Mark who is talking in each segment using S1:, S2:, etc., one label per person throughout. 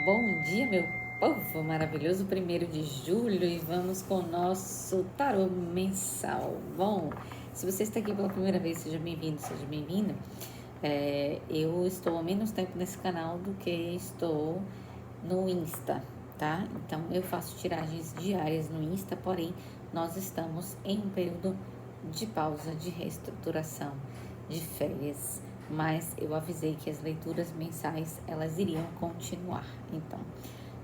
S1: Bom dia, meu povo maravilhoso, 1º de julho, e vamos com o nosso tarô mensal. Bom, se você está aqui pela primeira vez, seja bem-vindo, seja bem-vinda. Eu estou há menos tempo nesse canal do que estou no Insta, tá? Então, eu faço tiragens diárias no Insta, porém, nós estamos em um período de pausa, de reestruturação, de férias, mas eu avisei que as leituras mensais, elas iriam continuar. Então,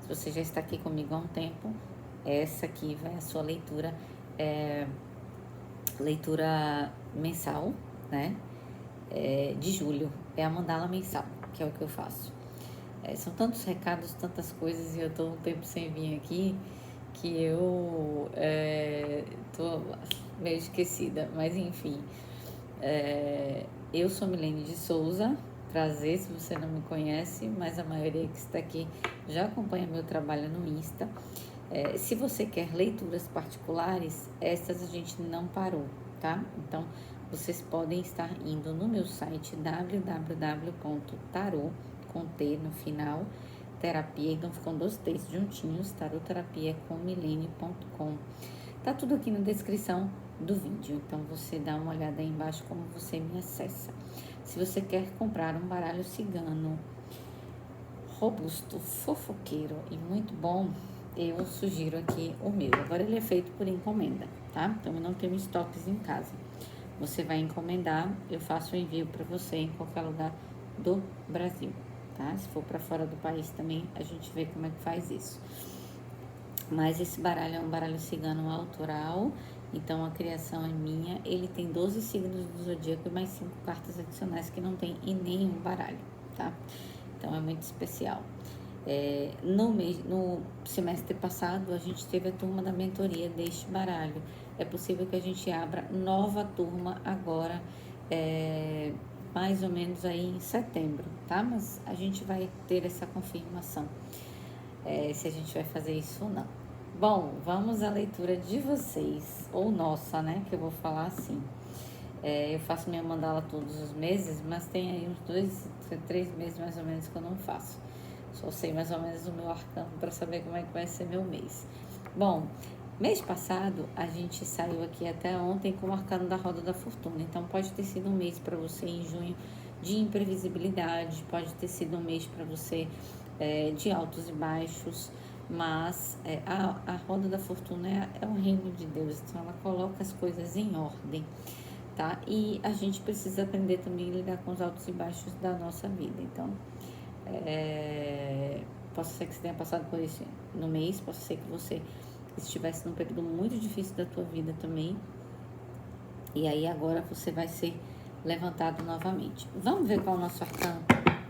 S1: se você já está aqui comigo há um tempo, essa aqui vai a sua leitura mensal, né? De julho, é a mandala mensal, que é o que eu faço. São tantos recados, tantas coisas, e eu tô um tempo sem vir aqui, que eu tô meio esquecida, mas enfim. Eu sou Milene de Souza, prazer se você não me conhece, mas a maioria que está aqui já acompanha meu trabalho no Insta. Se você quer leituras particulares, essas a gente não parou, tá? Então, vocês podem estar indo no meu site www.tarot, com T no final, terapia, então ficam 2 T's juntinhos, tarotterapia.com. Tá tudo aqui na descrição do vídeo, então você dá uma olhada aí embaixo como você me acessa. Se você quer comprar um baralho cigano robusto, fofoqueiro e muito bom, eu sugiro aqui o meu. Agora ele é feito por encomenda, tá? Então eu não tenho estoques em casa. Você vai encomendar, eu faço o envio para você em qualquer lugar do Brasil, tá? Se for para fora do país também, a gente vê como é que faz isso. Mas esse baralho é um baralho cigano autoral, então a criação é minha. Ele tem 12 signos do zodíaco e mais 5 cartas adicionais que não tem em nenhum baralho, tá? Então é muito especial. No semestre passado, a gente teve a turma da mentoria deste baralho. É possível que a gente abra nova turma agora, mais ou menos aí em setembro, tá? Mas a gente vai ter essa confirmação, se a gente vai fazer isso ou não. Bom, vamos à leitura de vocês, ou nossa, né? Que eu vou falar assim. Eu faço minha mandala todos os meses, mas tem aí uns 2, 3 meses mais ou menos que eu não faço. Só sei mais ou menos o meu arcano para saber como é que vai ser meu mês. Bom, mês passado a gente saiu aqui até ontem com o arcano da Roda da Fortuna. Então pode ter sido um mês para você em junho de imprevisibilidade, pode ter sido um mês para você de altos e baixos, mas a Roda da Fortuna é o reino de Deus, então ela coloca as coisas em ordem, tá? E a gente precisa aprender também a lidar com os altos e baixos da nossa vida. Então, posso ser que você tenha passado por isso no mês, posso ser que você estivesse num período muito difícil da tua vida também, e aí agora você vai ser levantado novamente. Vamos ver qual é o nosso arcano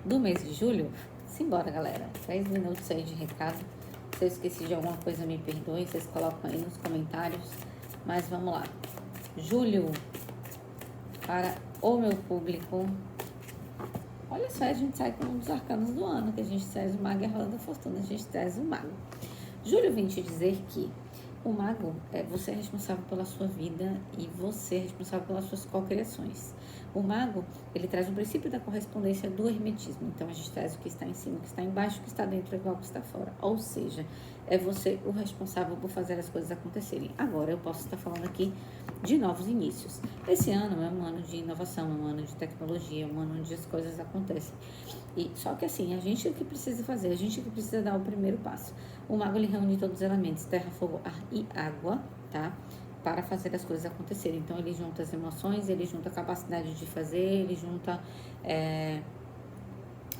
S1: do mês de julho? Simbora, galera. 3 minutos aí de recado. Se eu esqueci de alguma coisa, me perdoem, vocês colocam aí nos comentários, mas vamos lá. Julho, para o meu público. Olha só, a gente sai com um dos arcanos do ano, que a gente traz o mago e a roda da fortuna, a gente traz o mago. Julho vem te dizer que o mago, você é responsável pela sua vida e você é responsável pelas suas cocriações. O mago, ele traz o princípio da correspondência do hermetismo. Então, a gente traz o que está em cima, o que está embaixo, o que está dentro, igual o que está fora. Ou seja, é você o responsável por fazer as coisas acontecerem. Agora, eu posso estar falando aqui de novos inícios. Esse ano é um ano de inovação, é um ano de tecnologia, é um ano onde as coisas acontecem. E só que assim, a gente é o que precisa fazer, a gente é que precisa dar o primeiro passo. O mago, ele reúne todos os elementos, terra, fogo, ar e água, tá? Para fazer as coisas acontecerem. Então, ele junta as emoções, ele junta a capacidade de fazer, ele junta...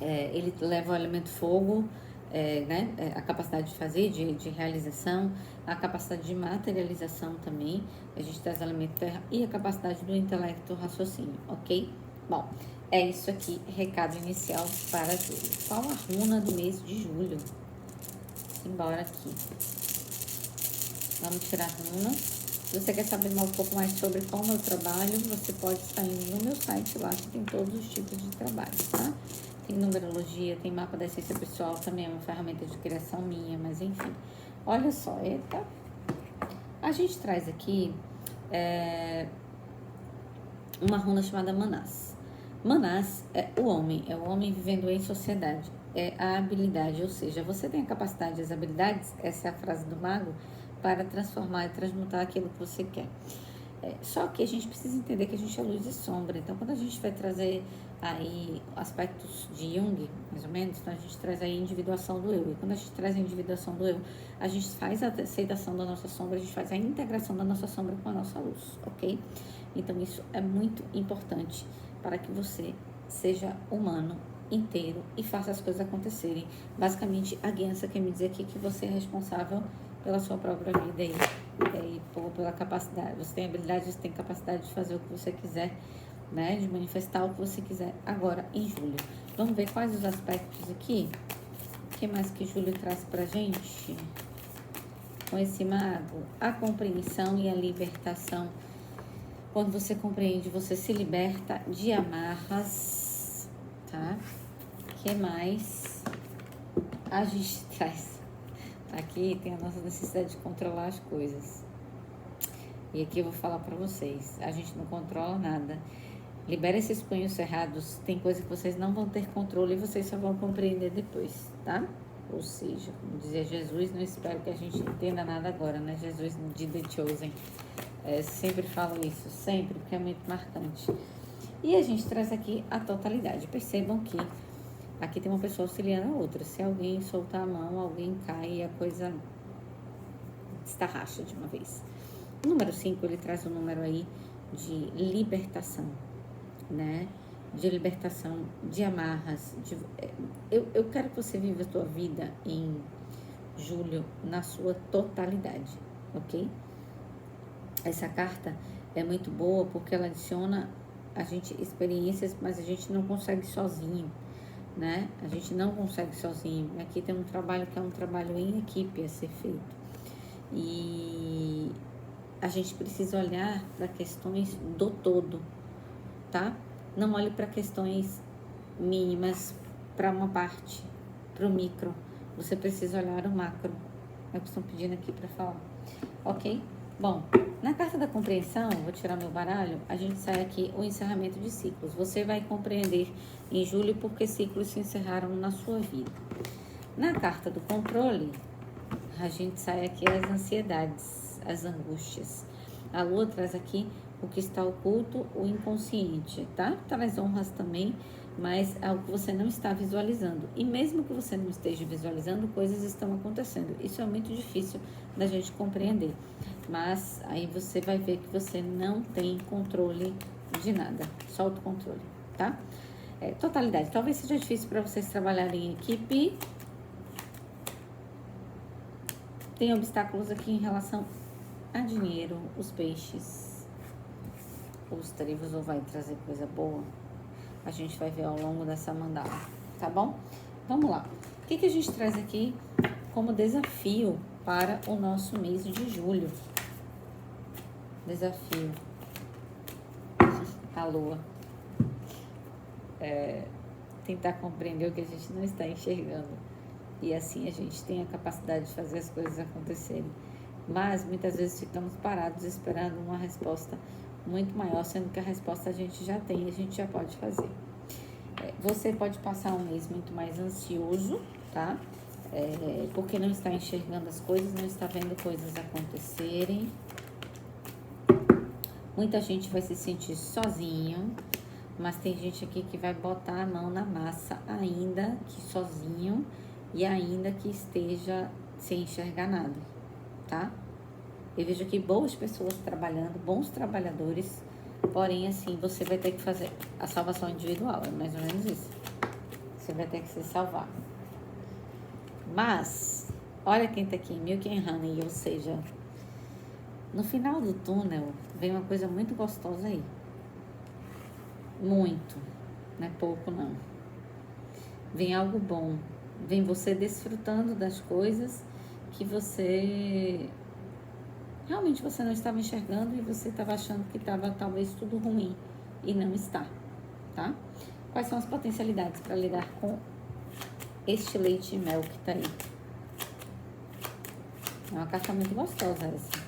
S1: ele leva o elemento fogo, né? A capacidade de fazer, de realização, a capacidade de materialização também. A gente traz o elemento terra e a capacidade do intelecto, raciocínio, ok? Bom, é isso aqui, recado inicial para julho. Qual a runa do mês de julho? Embora aqui. Vamos tirar a runa. Se você quer saber um pouco mais sobre como eu trabalho, você pode estar indo no meu site lá, que tem todos os tipos de trabalho, tá? Tem numerologia, tem mapa da essência pessoal, também é uma ferramenta de criação minha, mas enfim. Olha só, eita. A gente traz aqui uma runa chamada Manás. Manás é o homem vivendo em sociedade, é a habilidade, ou seja, você tem a capacidade e as habilidades, essa é a frase do mago, para transformar e transmutar aquilo que você quer. Só que a gente precisa entender que a gente é luz e sombra, então quando a gente vai trazer aí aspectos de Jung, mais ou menos, então a gente traz aí a individuação do eu, e quando a gente traz a individuação do eu, a gente faz a aceitação da nossa sombra, a gente faz a integração da nossa sombra com a nossa luz, ok? Então isso é muito importante para que você seja humano, inteiro e faça as coisas acontecerem. Basicamente, a guiança quer me dizer aqui que você é responsável pela sua própria vida e pela capacidade. Você tem habilidade, você tem capacidade de fazer o que você quiser, né? De manifestar o que você quiser agora em julho. Vamos ver quais os aspectos aqui. O que mais que julho traz pra gente? Com esse mago, a compreensão e a libertação. Quando você compreende, você se liberta de amarras, tá? O que mais a gente traz? Aqui tem a nossa necessidade de controlar as coisas. E aqui eu vou falar pra vocês, a gente não controla nada. Libera esses punhos cerrados, tem coisa que vocês não vão ter controle e vocês só vão compreender depois, tá? Ou seja, como dizia Jesus, não espero que a gente entenda nada agora, né? Jesus de The Chosen. Sempre falo isso, sempre, porque é muito marcante. E a gente traz aqui a totalidade. Percebam que aqui tem uma pessoa auxiliando a outra. Se alguém soltar a mão, alguém cai e a coisa estarracha de uma vez. O número 5, ele traz um número aí de libertação, né? De libertação, de amarras. Eu quero que você viva a tua vida em julho na sua totalidade, ok? Essa carta é muito boa porque ela adiciona a gente experiências, mas a gente não consegue sozinho, né? A gente não consegue sozinho. Aqui tem um trabalho que é um trabalho em equipe a ser feito. E a gente precisa olhar para questões do todo, tá? Não olhe para questões mínimas, para uma parte, para o micro. Você precisa olhar o macro. É o que estão pedindo aqui para falar, ok? Bom, na carta da compreensão, vou tirar meu baralho, a gente sai aqui o encerramento de ciclos. Você vai compreender em julho porque ciclos se encerraram na sua vida. Na carta do controle, a gente sai aqui as ansiedades, as angústias. A lua traz aqui o que está oculto, o inconsciente, tá? Traz honras também, mas é algo que você não está visualizando. E mesmo que você não esteja visualizando, coisas estão acontecendo. Isso é muito difícil da gente compreender. Mas aí você vai ver que você não tem controle de nada. Solta o controle, tá? Totalidade. Talvez seja difícil para vocês trabalharem em equipe. Tem obstáculos aqui em relação a dinheiro, os peixes, os trevos, ou vai trazer coisa boa? A gente vai ver ao longo dessa mandala, tá bom? Vamos lá. O que a gente traz aqui como desafio para o nosso mês de julho? Desafio. A lua. Tentar compreender o que a gente não está enxergando. E assim a gente tem a capacidade de fazer as coisas acontecerem. Mas muitas vezes ficamos parados esperando uma resposta muito maior, sendo que a resposta a gente já tem e a gente já pode fazer. Você pode passar um mês muito mais ansioso, tá? Porque não está enxergando as coisas, não está vendo coisas acontecerem. Muita gente vai se sentir sozinho, mas tem gente aqui que vai botar a mão na massa ainda que sozinho e ainda que esteja sem enxergar nada, tá? Eu vejo aqui boas pessoas trabalhando, bons trabalhadores, porém, assim, você vai ter que fazer a salvação individual, é mais ou menos isso. Você vai ter que se salvar. Mas, olha quem tá aqui, Milk and Honey, ou seja, no final do túnel vem uma coisa muito gostosa aí. Muito, não é pouco não. Vem algo bom, vem você desfrutando das coisas que você... realmente você não estava enxergando e você estava achando que estava talvez tudo ruim e não está, tá? Quais são as potencialidades para lidar com este leite e mel que tá aí? É uma carta muito gostosa essa.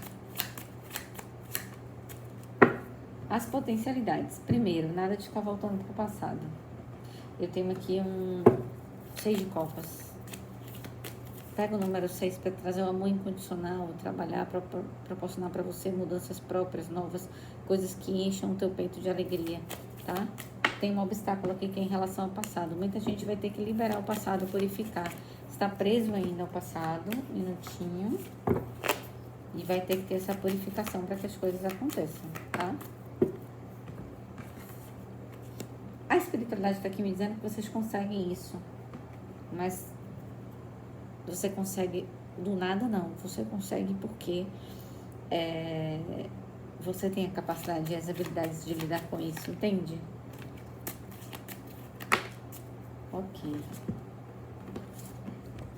S1: As potencialidades. Primeiro, nada de ficar voltando para o passado. Eu tenho aqui um 6 de copas. Pega o número 6 para trazer o amor incondicional, trabalhar para proporcionar para você mudanças próprias, novas, coisas que encham o teu peito de alegria, tá? Tem um obstáculo aqui que é em relação ao passado. Muita gente vai ter que liberar o passado, purificar. Está preso ainda ao passado, minutinho. E vai ter que ter essa purificação para que as coisas aconteçam, tá? A espiritualidade está aqui me dizendo que vocês conseguem isso. Mas você consegue do nada, não. Você consegue porque você tem a capacidade e as habilidades de lidar com isso, entende? Ok.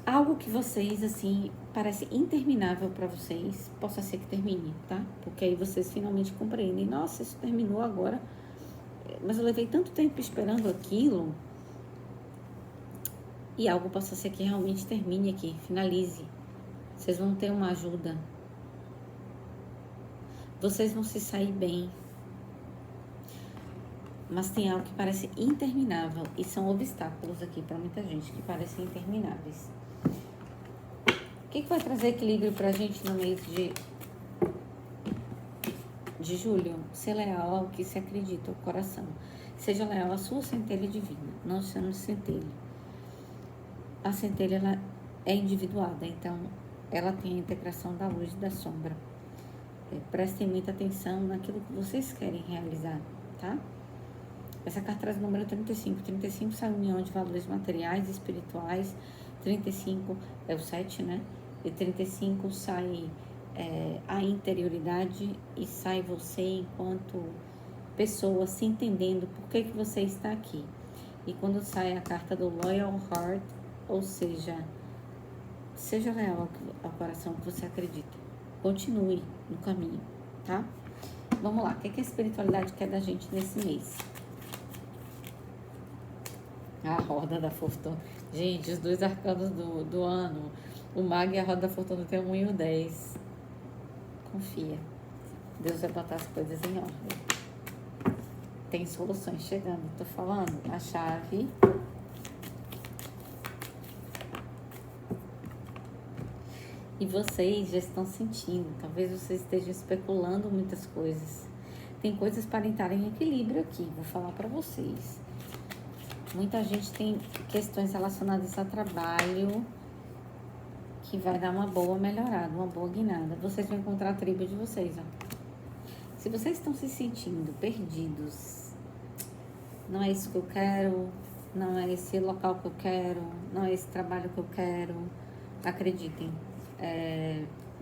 S1: Algo que vocês, assim, parece interminável para vocês, possa ser que termine, tá? Porque aí vocês finalmente compreendem. Nossa, isso terminou agora. Mas eu levei tanto tempo esperando aquilo. E algo possa ser que realmente termine aqui, finalize. Vocês vão ter uma ajuda. Vocês vão se sair bem. Mas tem algo que parece interminável. E são obstáculos aqui para muita gente que parecem intermináveis. O que vai trazer equilíbrio pra gente no mês de julho? Ser leal ao que se acredita, o coração. Seja leal à sua centelha divina. Não chame centelha. A centelha, ela é individuada, então ela tem a integração da luz e da sombra. Prestem muita atenção naquilo que vocês querem realizar, tá? Essa carta traz o número 35. 35 sai a união de valores materiais e espirituais. 35 é o 7, né? E 35 sai a interioridade e sai você enquanto pessoa se entendendo por que você está aqui. E quando sai a carta do Loyal Heart, ou seja, seja leal ao coração que você acredita. Continue no caminho, tá? Vamos lá, o que a espiritualidade quer da gente nesse mês? A roda da fortuna. Gente, os dois arcanos do ano, o mago e a roda da fortuna tem o 1 e o 10. Confia. Deus vai botar as coisas em ordem. Tem soluções chegando, tô falando. A chave. E vocês já estão sentindo. Talvez vocês estejam especulando muitas coisas. Tem coisas para entrar em equilíbrio aqui. Vou falar para vocês. Muita gente tem questões relacionadas a trabalho que vai dar uma boa melhorada, uma boa guinada. Vocês vão encontrar a tribo de vocês, ó. Se vocês estão se sentindo perdidos, não é isso que eu quero, não é esse local que eu quero, não é esse trabalho que eu quero, acreditem,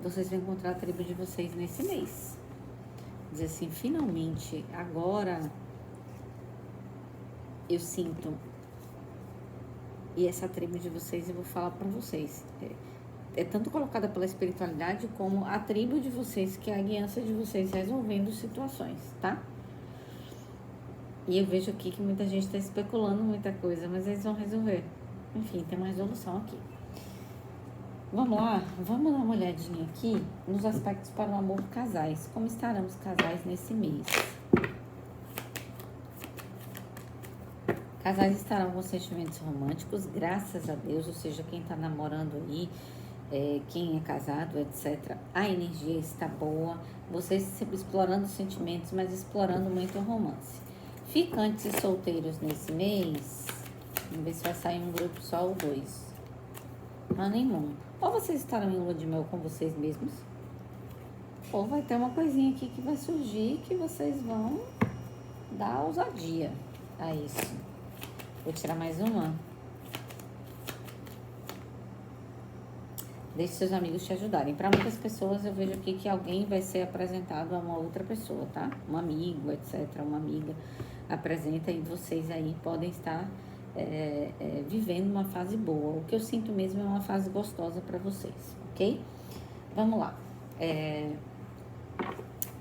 S1: vocês vão encontrar a tribo de vocês nesse mês. Dizer assim, finalmente, agora eu sinto, e essa tribo de vocês eu vou falar para vocês, é tanto colocada pela espiritualidade como a tribo de vocês, que é a guiança de vocês resolvendo situações, tá? E eu vejo aqui que muita gente está especulando muita coisa, mas eles vão resolver. Enfim, tem uma resolução aqui. Vamos lá, vamos dar uma olhadinha aqui nos aspectos para o amor casais. Como estarão os casais nesse mês? Casais estarão com sentimentos românticos, graças a Deus, ou seja, quem está namorando aí, quem é casado, etc. A energia está boa, vocês sempre explorando sentimentos, mas explorando muito o romance. Ficantes e solteiros nesse mês, vamos ver se vai sair um grupo só ou 2. Honeymoon. Ou vocês estarão em lua de mel com vocês mesmos, ou vai ter uma coisinha aqui que vai surgir que vocês vão dar ousadia a isso. Vou tirar mais uma. Deixe seus amigos te ajudarem. Para muitas pessoas, eu vejo aqui que alguém vai ser apresentado a uma outra pessoa, tá? Um amigo, etc. Uma amiga apresenta e vocês aí podem estar vivendo uma fase boa. O que eu sinto mesmo é uma fase gostosa para vocês, ok? Vamos lá.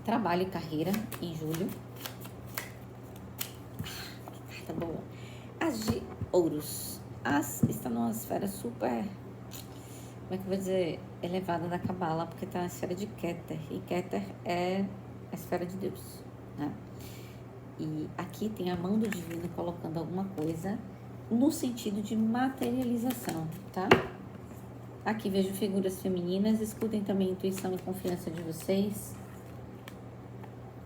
S1: Trabalho e carreira em julho. Que carta boa. As de ouros. As está numa esfera super, como é que eu vou dizer, elevada da Cabala, porque está na esfera de Keter. E Keter é a esfera de Deus. né? E aqui tem a mão do divino colocando alguma coisa no sentido de materialização, tá? Aqui vejo figuras femininas, escutem também a intuição e confiança de vocês.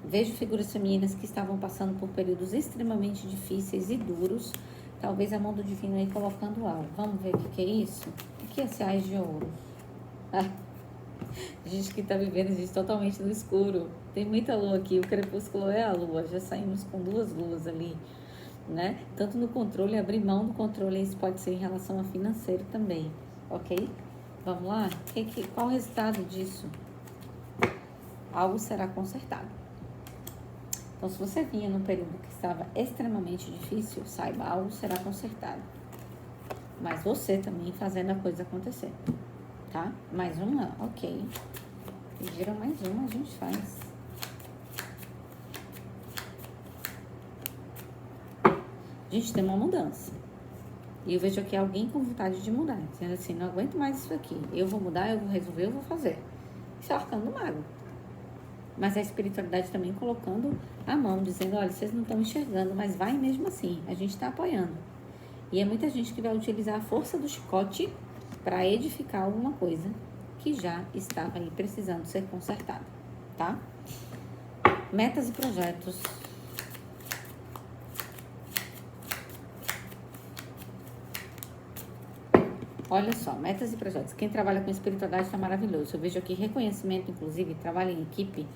S1: Vejo figuras femininas que estavam passando por períodos extremamente difíceis e duros. Talvez a mão do divino aí colocando algo. Vamos ver o que é isso? O que é esse Ás de Ouro? A gente que tá vivendo, a gente totalmente no escuro. Tem muita lua aqui, o crepúsculo é a lua. Já saímos com 2 luas ali, né? Tanto no controle, abrir mão do controle, isso pode ser em relação a financeiro também, ok? Vamos lá? Qual o resultado disso? Algo será consertado. Então, se você vinha num período que estava extremamente difícil, saiba, algo será consertado. Mas você também fazendo a coisa acontecer, tá? Mais uma? Ok. Pediram mais uma, a gente faz. A gente tem uma mudança. E eu vejo aqui alguém com vontade de mudar, dizendo assim, não aguento mais isso aqui. Eu vou mudar, eu vou resolver, eu vou fazer. Isso é o arcano do mago. Mas a espiritualidade também colocando a mão, dizendo, olha, vocês não estão enxergando, mas vai mesmo assim, a gente está apoiando. E é muita gente que vai utilizar a força do chicote para edificar alguma coisa que já estava aí precisando ser consertada, tá? Metas e projetos. Olha só, metas e projetos. Quem trabalha com espiritualidade está maravilhoso. Eu vejo aqui reconhecimento, inclusive, trabalho em equipe.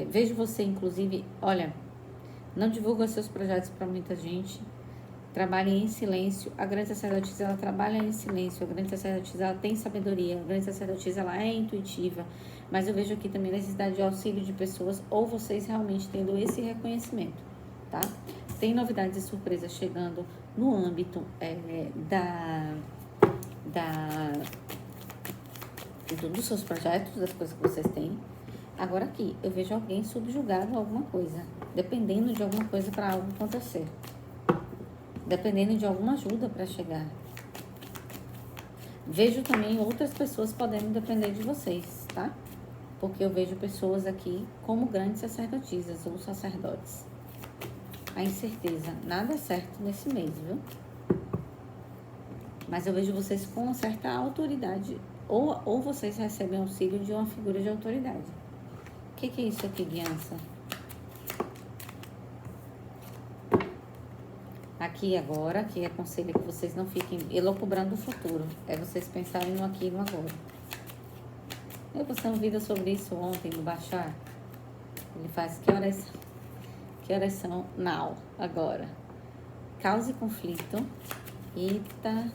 S1: Vejo você, inclusive, olha, não divulga seus projetos para muita gente. Trabalhe em silêncio. A grande sacerdotisa, ela trabalha em silêncio. A grande sacerdotisa, ela tem sabedoria. A grande sacerdotisa, ela é intuitiva. Mas eu vejo aqui também a necessidade de auxílio de pessoas ou vocês realmente tendo esse reconhecimento, tá? Tem novidades e surpresas chegando no âmbito dos seus projetos, das coisas que vocês têm. Agora aqui, eu vejo alguém subjugado a alguma coisa, dependendo de alguma coisa para algo acontecer. Dependendo de alguma ajuda para chegar. Vejo também outras pessoas podendo depender de vocês, tá? Porque eu vejo pessoas aqui como grandes sacerdotisas ou sacerdotes. A incerteza, nada é certo nesse mês, viu? Mas eu vejo vocês com uma certa autoridade, ou vocês recebem auxílio de uma figura de autoridade. O que é isso aqui, guiança? Aqui e agora, aqui aconselho que vocês não fiquem elocubrando o futuro. É vocês pensarem no aqui e no agora. Eu postei um vídeo sobre isso ontem no Baixar. Ele faz, que horas são? Now, agora. Causa e conflito. Eita.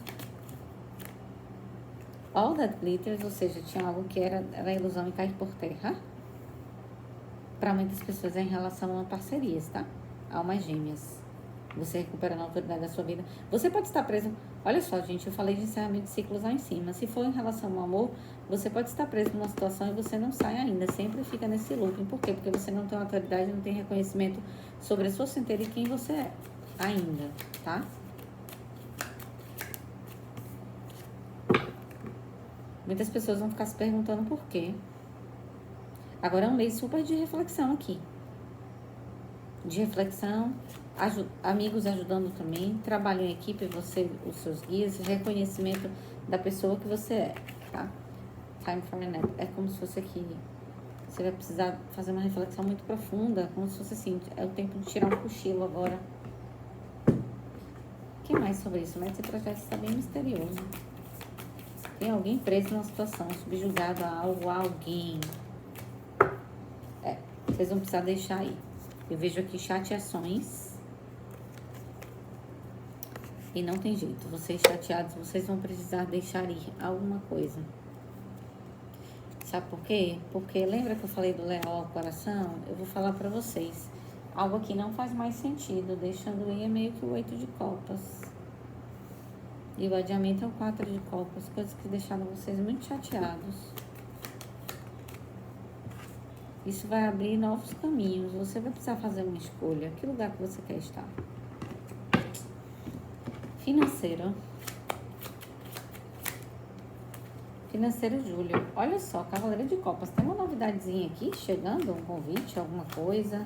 S1: All that glitters, ou seja, tinha algo que era ilusão e cair por terra. Para muitas pessoas é em relação a parcerias, tá? Almas gêmeas. Você recuperando a autoridade da sua vida. Você pode estar preso. Olha só, gente, eu falei de encerramento de ciclos lá em cima. Se for em relação ao amor, você pode estar preso numa situação e você não sai ainda. Sempre fica nesse looping. Por quê? Porque você não tem autoridade, não tem reconhecimento sobre a sua centelha e quem você é. Ainda, tá? Muitas pessoas vão ficar se perguntando por quê. Agora é um mês super de reflexão aqui. De reflexão, amigos ajudando também, trabalho em equipe, você, os seus guias, reconhecimento da pessoa que você é, tá? Time for a nap. É como se fosse aqui. Você vai precisar fazer uma reflexão muito profunda, como se fosse assim, é o tempo de tirar um cochilo agora. O que mais sobre isso? Mas esse projeto está bem misterioso. Tem alguém preso numa situação, subjugado a algo, a alguém. Vocês vão precisar deixar aí. Eu vejo aqui chateações. E não tem jeito. Vocês chateados, vocês vão precisar deixar ir alguma coisa. Sabe por quê? Porque lembra que eu falei do leal ao coração? Eu vou falar pra vocês. Algo aqui não faz mais sentido. Deixando ir é meio que o 8 de copas. E o adiamento é o 4 de copas. Coisas que deixaram vocês muito chateados. Isso vai abrir novos caminhos. Você vai precisar fazer uma escolha. Que lugar que você quer estar? Financeiro. Financeiro, Júlio. Olha só, Cavaleiro de Copas. Tem uma novidadezinha aqui chegando? Um convite, alguma coisa?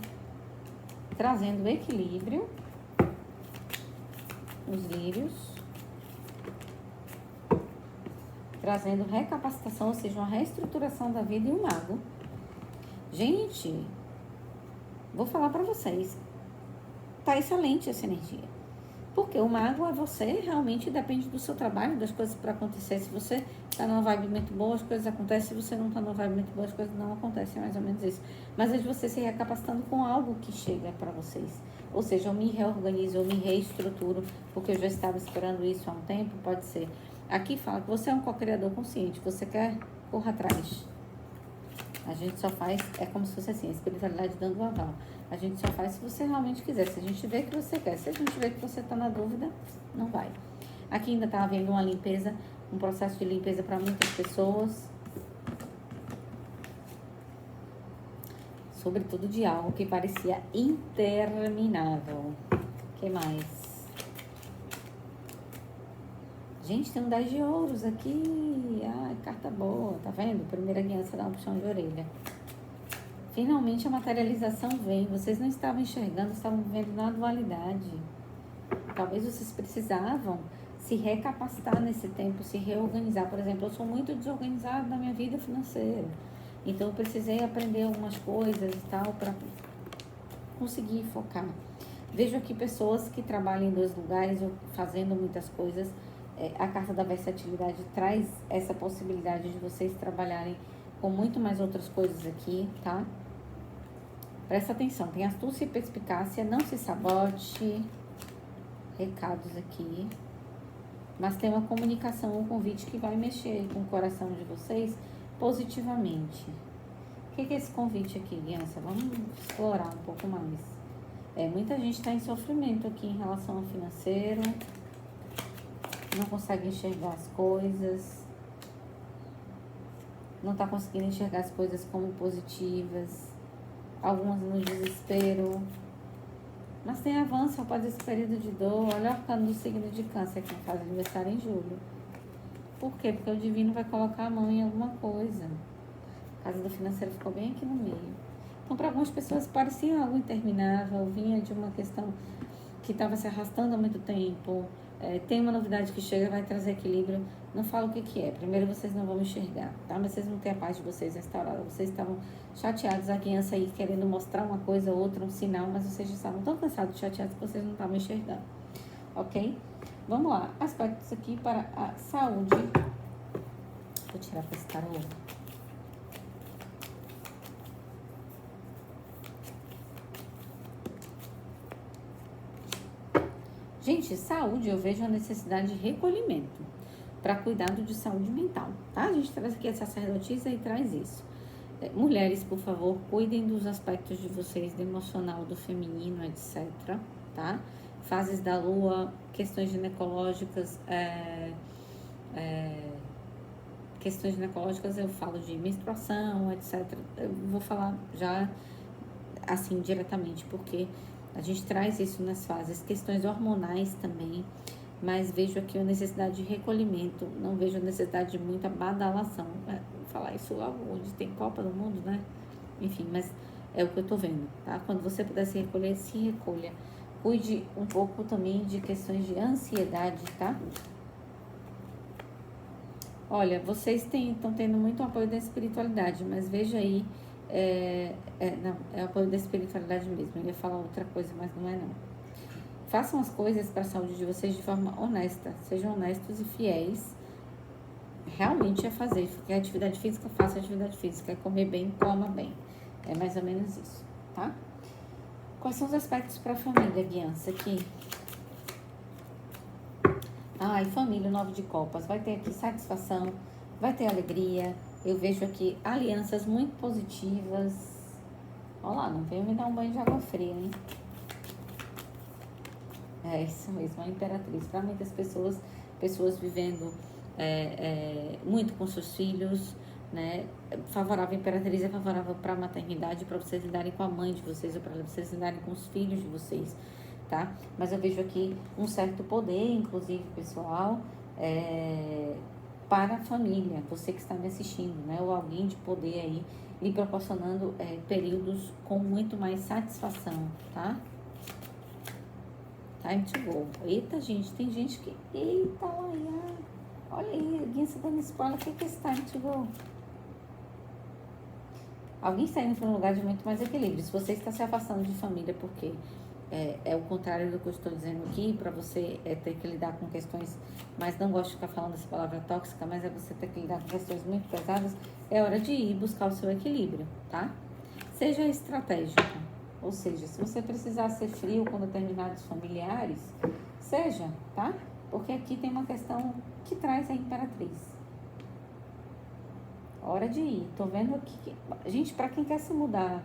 S1: trazendo equilíbrio, os lírios, trazendo recapacitação, ou seja, uma reestruturação da vida, e o mago. Gente, vou falar pra vocês, tá excelente essa energia. Porque o mago é você, realmente depende do seu trabalho, das coisas para acontecer. Se você tá numa vibe muito boa, as coisas acontecem. Se você não tá numa vibe muito boa, as coisas não acontecem. É mais ou menos isso. Mas é de você se recapacitando com algo que chega para vocês. Ou seja, eu me reorganizo, eu me reestruturo, porque eu já estava esperando isso há um tempo, pode ser. Aqui fala que você é um co-criador consciente, você quer, corra atrás. A gente só faz, é como se fosse assim, a espiritualidade dando o aval. A gente só faz se você realmente quiser. Se a gente vê que você quer, se a gente vê que você está na dúvida, não vai. Aqui ainda está havendo uma limpeza, um processo de limpeza para muitas pessoas. Sobretudo de algo que parecia interminável. O que mais? Gente, tem um 10 de ouros aqui. Ai, carta boa, tá vendo? Primeira guiança dá um puxão de orelha. Finalmente a materialização vem. Vocês não estavam enxergando, estavam vivendo na dualidade. Talvez vocês precisavam se recapacitar nesse tempo, se reorganizar. Por exemplo, eu sou muito desorganizada na minha vida financeira. Então eu precisei aprender algumas coisas e tal para conseguir focar. Vejo aqui pessoas que trabalham em 2 lugares ou fazendo muitas coisas. A carta da versatilidade traz essa possibilidade de vocês trabalharem com muito mais outras coisas aqui, tá? Presta atenção, tem astúcia e perspicácia, não se sabote. Recados aqui. Mas tem uma comunicação, um convite que vai mexer com o coração de vocês positivamente. O que é esse convite aqui, criança? Vamos explorar um pouco mais. Muita gente está em sofrimento aqui em relação ao financeiro. Não consegue enxergar as coisas. Não está conseguindo enxergar as coisas como positivas. Algumas no desespero. Mas tem avanço após esse período de dor. Olha o arcano do signo de câncer que faz aniversário em julho. Por quê? Porque o divino vai colocar a mão em alguma coisa. A casa do financeiro ficou bem aqui no meio. Então, para algumas pessoas parecia algo interminável. Vinha de uma questão que estava se arrastando há muito tempo. Tem uma novidade que chega, vai trazer equilíbrio. Não falo o que é. Primeiro vocês não vão enxergar, tá? Mas vocês não têm a paz de vocês restaurada. Vocês estavam chateados, a criança aí querendo mostrar uma coisa, outra, um sinal, mas vocês já estavam tão cansados, chateados, que vocês não estavam enxergando. Ok? Vamos lá. Aspectos aqui para a saúde. Vou tirar para esse tarô. Gente, saúde, eu vejo a necessidade de recolhimento para cuidado de saúde mental, tá? A gente traz aqui a sacerdotisa e traz isso. Mulheres, por favor, cuidem dos aspectos de vocês, do emocional, do feminino, etc, tá? Fases da lua, questões ginecológicas, questões ginecológicas eu falo de menstruação, etc. Eu vou falar já assim diretamente, porque a gente traz isso nas fases, questões hormonais também, mas vejo aqui a necessidade de recolhimento, não vejo a necessidade de muita badalação. Vou falar isso logo onde tem Copa do Mundo, né? Enfim, mas é o que eu tô vendo, tá? Quando você puder se recolher, se recolha. Cuide um pouco também de questões de ansiedade, tá? Olha, vocês estão tendo muito apoio da espiritualidade, mas veja aí, não, é apoio da espiritualidade mesmo. Eu ia falar outra coisa, mas não é não. Façam as coisas para a saúde de vocês de forma honesta. Sejam honestos e fiéis. Realmente é fazer. Quer atividade física, faça atividade física. Quer comer bem, coma bem. É mais ou menos isso, tá? Quais são os aspectos para a família, guiança, aqui? Ai, família, 9 de copas. Vai ter aqui satisfação, vai ter alegria. Eu vejo aqui alianças muito positivas. Olha lá, não veio me dar um banho de água fria, hein? É isso mesmo, a imperatriz. Para muitas pessoas vivendo muito com seus filhos, né? Favorável, a imperatriz é favorável para a maternidade, para vocês lidarem com a mãe de vocês, ou para vocês lidarem com os filhos de vocês, tá? Mas eu vejo aqui um certo poder, inclusive, pessoal, para a família, você que está me assistindo, né? Ou alguém de poder aí, lhe proporcionando períodos com muito mais satisfação, tá? Time to go. Eita, gente, tem gente que... Eita, olha aí, alguém está dando spoiler. O que é esse time to go? Alguém está indo para um lugar de muito mais equilíbrio. Se você está se afastando de família porque é o contrário do que eu estou dizendo aqui, para você ter que lidar com questões, mas não gosto de ficar falando essa palavra tóxica, mas é você ter que lidar com questões muito pesadas, é hora de ir buscar o seu equilíbrio, tá? Seja estratégico, ou seja, se você precisar ser frio com determinados familiares, seja, tá? Porque aqui tem uma questão que traz a imperatriz. Hora de ir. Tô vendo aqui. Gente, para quem quer se mudar,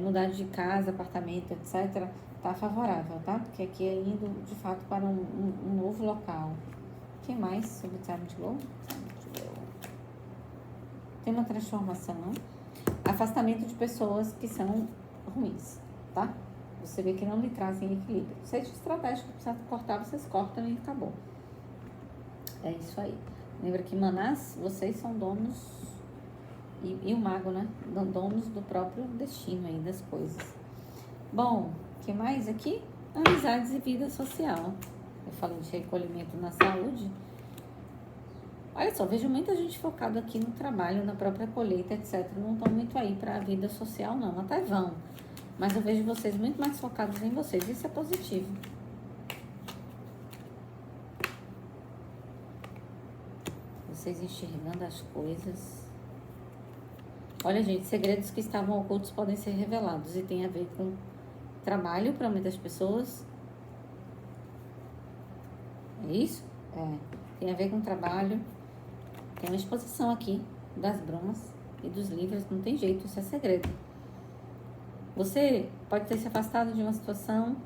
S1: mudar de casa, apartamento, etc., tá favorável, tá? Porque aqui é indo, de fato, para um novo local. O que mais sobre time to go? Time to go. Tem uma transformação. Afastamento de pessoas que são ruins, tá? Você vê que não lhe trazem equilíbrio. Seja estratégico, precisa cortar, vocês cortam e acabou. É isso aí. Lembra que Manás, vocês são donos... E o mago, né? Donos do próprio destino aí das coisas. Bom, o que mais aqui? Amizades e vida social. Eu falei de recolhimento na saúde. Olha só, vejo muita gente focada aqui no trabalho, na própria colheita, etc. Não estão muito aí para a vida social, não. Até vão. Mas eu vejo vocês muito mais focados em vocês. Isso é positivo. Vocês enxergando as coisas. Olha, gente, segredos que estavam ocultos podem ser revelados e tem a ver com trabalho para muitas pessoas. É isso? Tem a ver com trabalho. Tem uma exposição aqui das brumas e dos livros. Não tem jeito, isso é segredo. Você pode ter se afastado de uma situação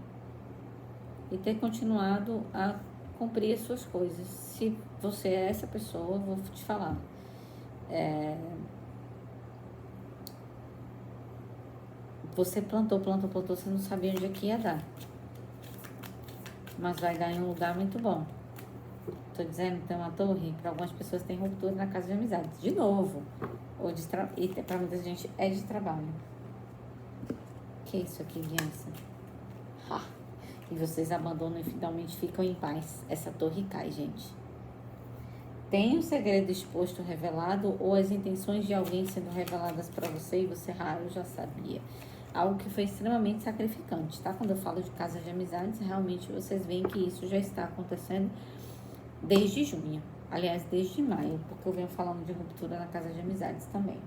S1: e ter continuado a cumprir as suas coisas. Se você é essa pessoa, eu vou te falar. Você plantou, você não sabia onde é que ia dar. Mas vai dar em um lugar muito bom. Tô dizendo que tem uma torre, para algumas pessoas tem ruptura na casa de amizade. De novo. E para muita gente é de trabalho. Que é isso aqui, criança? E vocês abandonam e finalmente ficam em paz. Essa torre cai, gente. Tem um segredo exposto, revelado, ou as intenções de alguém sendo reveladas para você e você, eu já sabia. Algo que foi extremamente sacrificante, tá? Quando eu falo de casa de amizades, realmente vocês veem que isso já está acontecendo desde junho. Aliás, desde maio, porque eu venho falando de ruptura na casa de amizades também.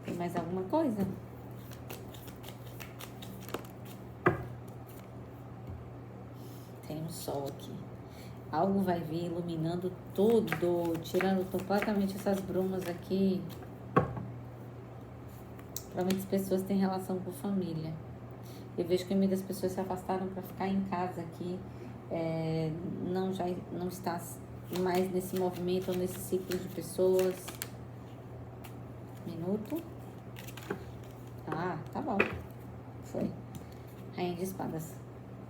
S1: Tem mais alguma coisa? Tem um sol aqui. Algo vai vir iluminando tudo, tirando completamente essas brumas aqui. Para muitas pessoas tem relação com família. Eu vejo que muitas pessoas se afastaram para ficar em casa aqui. Não está mais nesse movimento ou nesse ciclo de pessoas. Minuto. Tá bom. Foi. Rainha de espadas.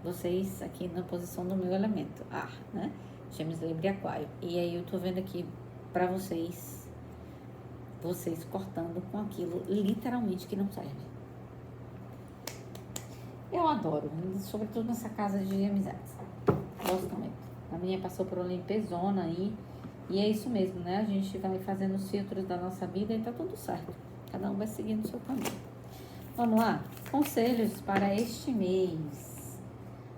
S1: Vocês aqui na posição do meu elemento. Né? Gêmeos, Libra e Aquário. E aí eu tô vendo aqui pra vocês cortando com aquilo literalmente que não serve. Eu adoro, sobretudo nessa casa de amizades. Gosto muito. A minha passou por uma limpezona aí. E é isso mesmo, né? A gente vai fazendo os filtros da nossa vida e tá tudo certo. Cada um vai seguindo o seu caminho. Vamos lá? Conselhos para este mês.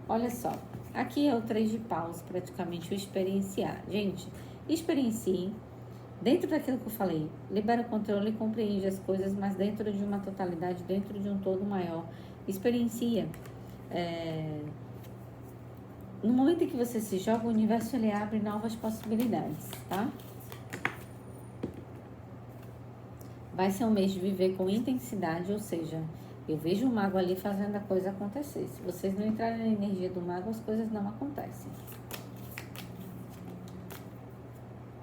S1: Olha só. Aqui é o 3 de paus, praticamente o experienciar. Gente, experiencie. Dentro daquilo que eu falei, libera o controle e compreende as coisas, mas dentro de uma totalidade, dentro de um todo maior. Experiencia. No momento em que você se joga, o universo ele abre novas possibilidades, tá? Vai ser um mês de viver com intensidade, ou seja, eu vejo o mago ali fazendo a coisa acontecer. Se vocês não entrarem na energia do mago, as coisas não acontecem.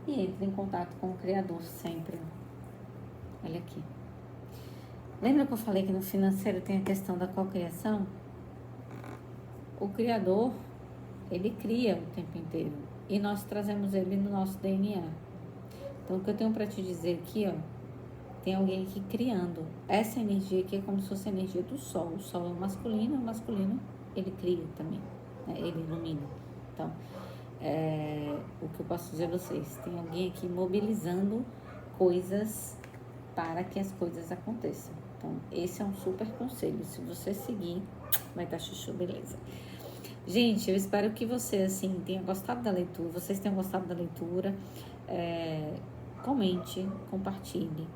S1: E entre em contato com o Criador sempre. Olha aqui. Lembra que eu falei que no financeiro tem a questão da cocriação? O Criador, ele cria o tempo inteiro. E nós trazemos ele no nosso DNA. Então, o que eu tenho para te dizer aqui, ó, tem alguém aqui criando. Essa energia aqui é como se fosse a energia do Sol. O Sol é o masculino ele cria também, né? Ele ilumina. Então, o que eu posso dizer a vocês, tem alguém aqui mobilizando coisas para que as coisas aconteçam. Então, esse é um super conselho. Se você seguir, vai dar chuchu, beleza. Gente, eu espero que você, assim, tenha gostado da leitura. Vocês tenham gostado da leitura. Comente, compartilhe.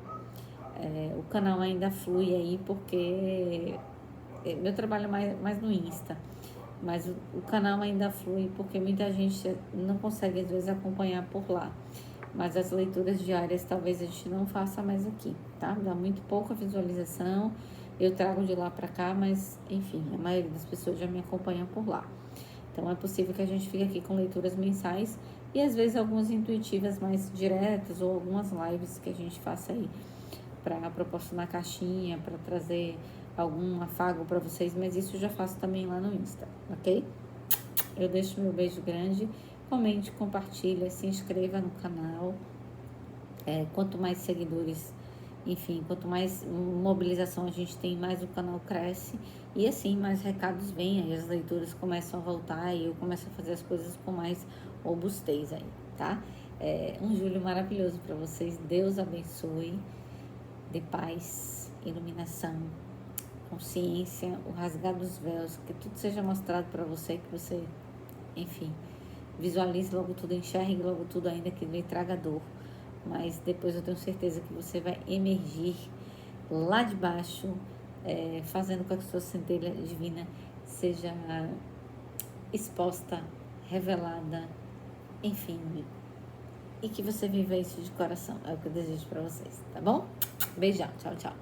S1: O canal ainda flui aí porque meu trabalho é mais no Insta. Mas o canal ainda flui porque muita gente não consegue, às vezes, acompanhar por lá. Mas as leituras diárias talvez a gente não faça mais aqui, tá? Dá muito pouca visualização. Eu trago de lá para cá, mas, enfim, a maioria das pessoas já me acompanha por lá. Então, é possível que a gente fique aqui com leituras mensais e, às vezes, algumas intuitivas mais diretas ou algumas lives que a gente faça aí para proporcionar caixinha, para trazer algum afago para vocês, mas isso eu já faço também lá no Insta, ok? Eu deixo meu beijo grande, comente, compartilha, se inscreva no canal. Quanto mais seguidores, enfim, quanto mais mobilização a gente tem, mais o canal cresce e assim mais recados vêm, aí as leituras começam a voltar e eu começo a fazer as coisas com mais robustez aí, tá? Um julho maravilhoso para vocês, Deus abençoe, de paz, iluminação, consciência, o rasgar dos véus, que tudo seja mostrado para você, que você, enfim, visualize logo tudo, enxergue logo tudo, ainda que lhe traga dor, mas depois eu tenho certeza que você vai emergir lá de baixo, fazendo com que a sua centelha divina seja exposta, revelada, enfim, e que você viva isso de coração, é o que eu desejo para vocês, tá bom? Beijão, tchau, tchau.